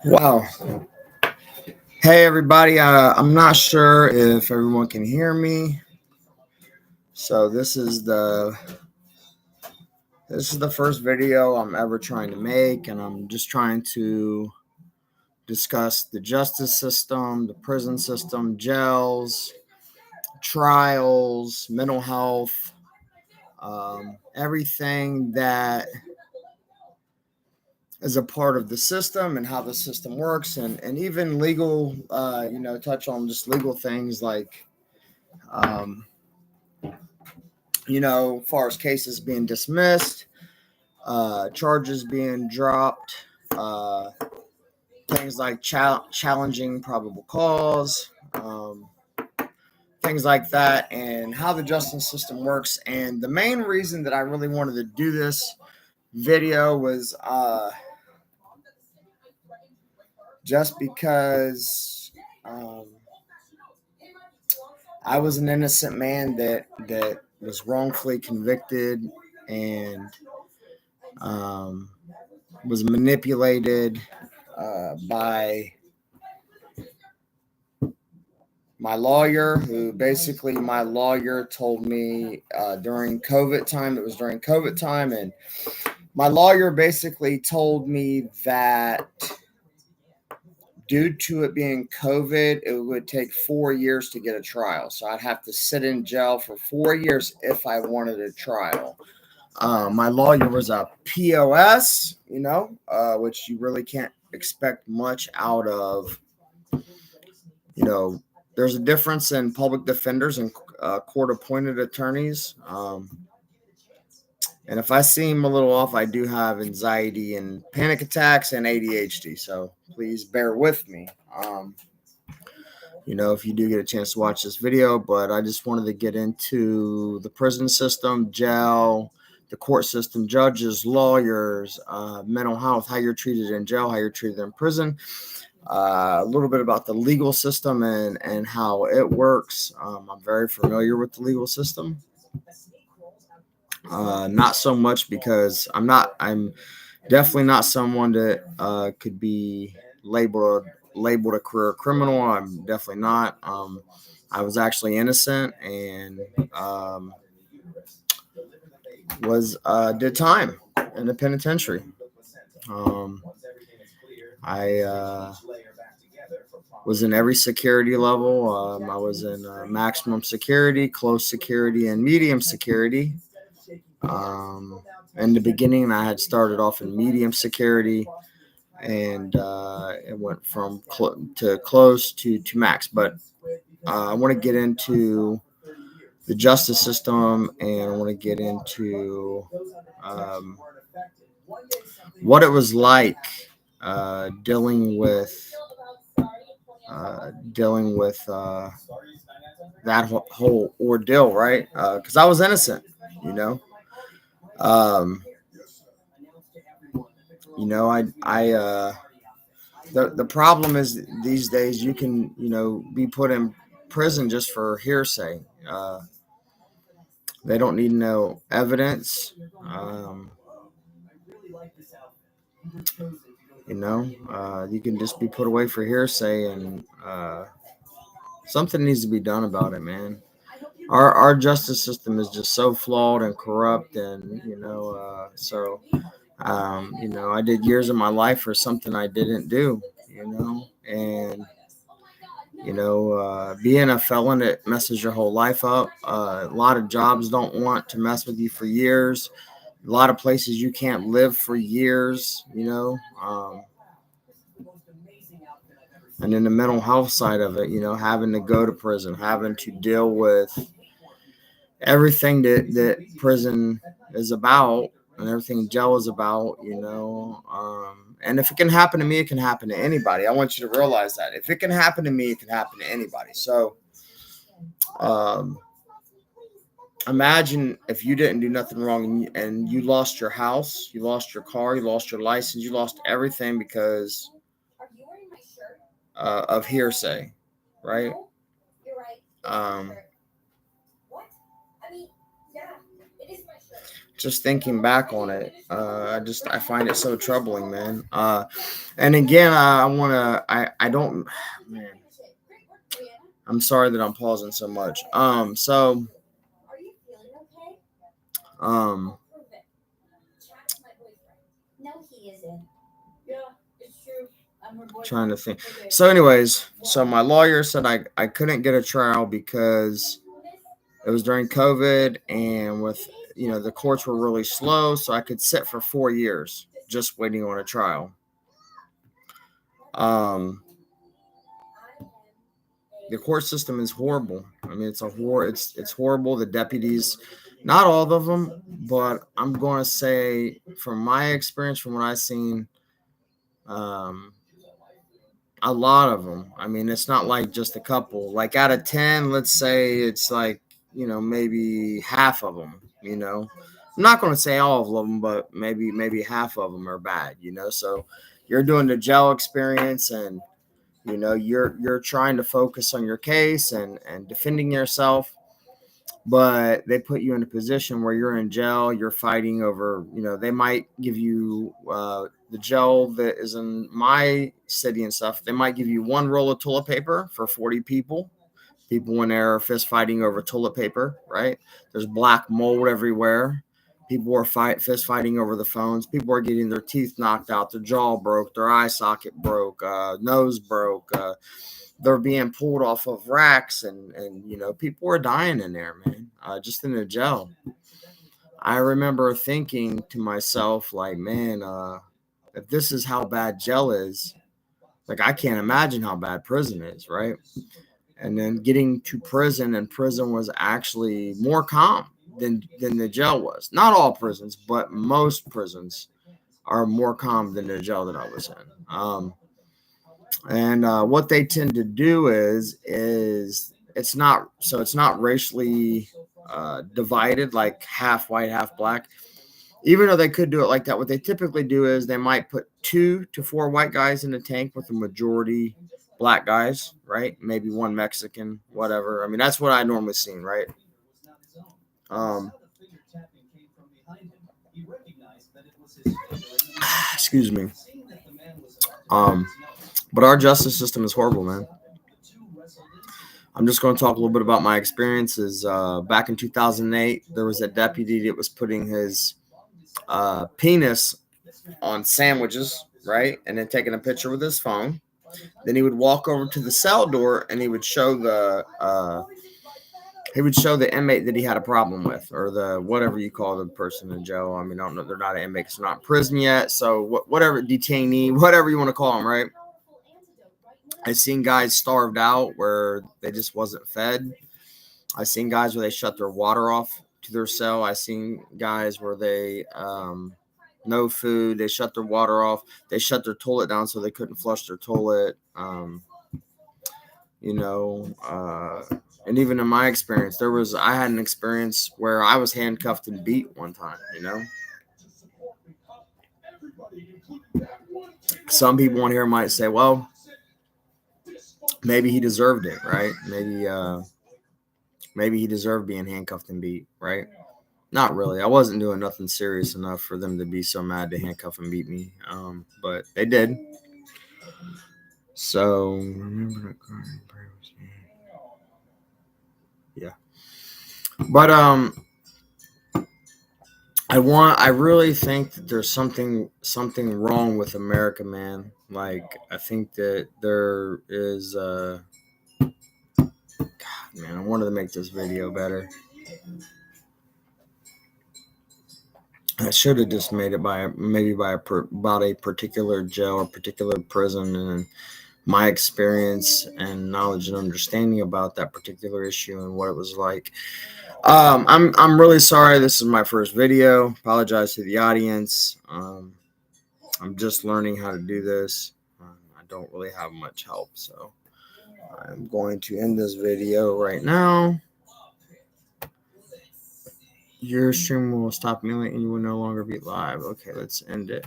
Wow. Hey everybody. I'm not sure if everyone can hear me. So this is the first video I'm ever trying to make, and I'm just trying to discuss the justice system, the prison system, jails, trials, mental health, everything that is a part of the system and how the system works, and even legal, touch on just legal things like um, as far as cases being dismissed, charges being dropped, uh, things like challenging probable cause, things like that, and how the justice system works. And the main reason that I really wanted to do this video was just because I was an innocent man that was wrongfully convicted and was manipulated by my lawyer, who basically my lawyer told me during COVID time, it was during COVID time, and my lawyer basically told me that due to it being COVID, it would take 4 years to get a trial. So I'd have to sit in jail for 4 years if I wanted a trial. My lawyer was a POS, which you really can't expect much out of. There's a difference in public defenders and court-appointed attorneys. And if I seem a little off, I do have anxiety and panic attacks and ADHD. So please bear with me. If you do get a chance to watch this video, but I just wanted to get into the prison system, jail, the court system, judges, lawyers, mental health, how you're treated in jail, how you're treated in prison, a little bit about the legal system and how it works. I'm very familiar with the legal system. Not so much because I'm definitely not someone that could be labeled a career criminal. I'm definitely not. I was actually innocent and did time in the penitentiary. I was in every security level. I was in maximum security, close security, and medium security. In the beginning, I had started off in medium security, and it went from close to max. But I want to get into the justice system, and I want to get into what it was like dealing with that whole ordeal, right? Because I was innocent, Um, the problem is these days you can, be put in prison just for hearsay. They don't need no evidence. You can just be put away for hearsay, and something needs to be done about it, man. Our justice system is just so flawed and corrupt, and I did years of my life for something I didn't do, and being a felon, it messes your whole life up. A lot of jobs don't want to mess with you for years. A lot of places you can't live for years, and then the mental health side of it, having to go to prison, having to deal with everything that prison is about and everything jail is about, and if it can happen to me, it can happen to anybody. I want you to realize that if it can happen to me, it can happen to anybody. So imagine if you didn't do nothing wrong and you lost your house, you lost your car, you lost your license, you lost everything because of hearsay, right? Um, just thinking back on it, I find it so troubling, man. And again, I want to, I don't, man, I'm sorry that I'm pausing so much. Um, trying to think. So, anyways, so my lawyer said I couldn't get a trial because it was during COVID, and with the courts were really slow, so I could sit for 4 years just waiting on a trial. The court system is horrible. I mean, it's horrible. The deputies, not all of them, but I'm going to say from my experience, from what I've seen, um, a lot of them. I mean, it's not like just a couple. Like out of 10, let's say it's like, maybe half of them, I'm not going to say all of them, but maybe half of them are bad, So you're doing the jail experience, and you're trying to focus on your case and defending yourself, but they put you in a position where you're in jail, you're fighting over, they might give you the jail that is in my city and stuff, they might give you one roll of toilet paper for 40 people in there are fist fighting over toilet paper, right? There's black mold everywhere. People are fist fighting over the phones. People are getting their teeth knocked out, their jaw broke, their eye socket broke, nose broke. They're being pulled off of racks, and people are dying in there, man. Just in the jail. I remember thinking to myself, like, man, if this is how bad jail is, like, I can't imagine how bad prison is, right? And then getting to prison, and prison was actually more calm than the jail was. Not all prisons, but most prisons are more calm than the jail that I was in. And what they tend to do is it's not racially divided, like half white, half black. Even though they could do it like that, what they typically do is they might put 2 to 4 white guys in the tank with the majority black guys, right? Maybe one Mexican, whatever. I mean, that's what I normally seen, right? Excuse me. But our justice system is horrible, man. I'm just going to talk a little bit about my experiences. Back in 2008, there was a deputy that was putting his penis on sandwiches, right? And then taking a picture with his phone. Then he would walk over to the cell door, and he would show the inmate that he had a problem with, or the whatever you call the person in jail. I mean, I don't know. They're not an inmate because they're not in prison yet. So whatever, detainee, whatever you want to call them, right? I've seen guys starved out where they just wasn't fed. I've seen guys where they shut their water off to their cell. I've seen guys where they no food. They shut their water off. They shut their toilet down so they couldn't flush their toilet. And even in my experience, I had an experience where I was handcuffed and beat one time. Some people on here might say, well, maybe he deserved it, right? Maybe he deserved being handcuffed and beat, right? Not really. I wasn't doing nothing serious enough for them to be so mad to handcuff and beat me. But they did. So yeah. But I really think that there's something wrong with America, man. Like, I think that there is God, man, I wanted to make this video better. I should have just made it about a particular jail or particular prison, and my experience and knowledge and understanding about that particular issue and what it was like. I'm really sorry. This is my first video. Apologize to the audience. I'm just learning how to do this. I don't really have much help, so I'm going to end this video right now. Your stream will stop immediately and you will no longer be live. Okay, let's end it.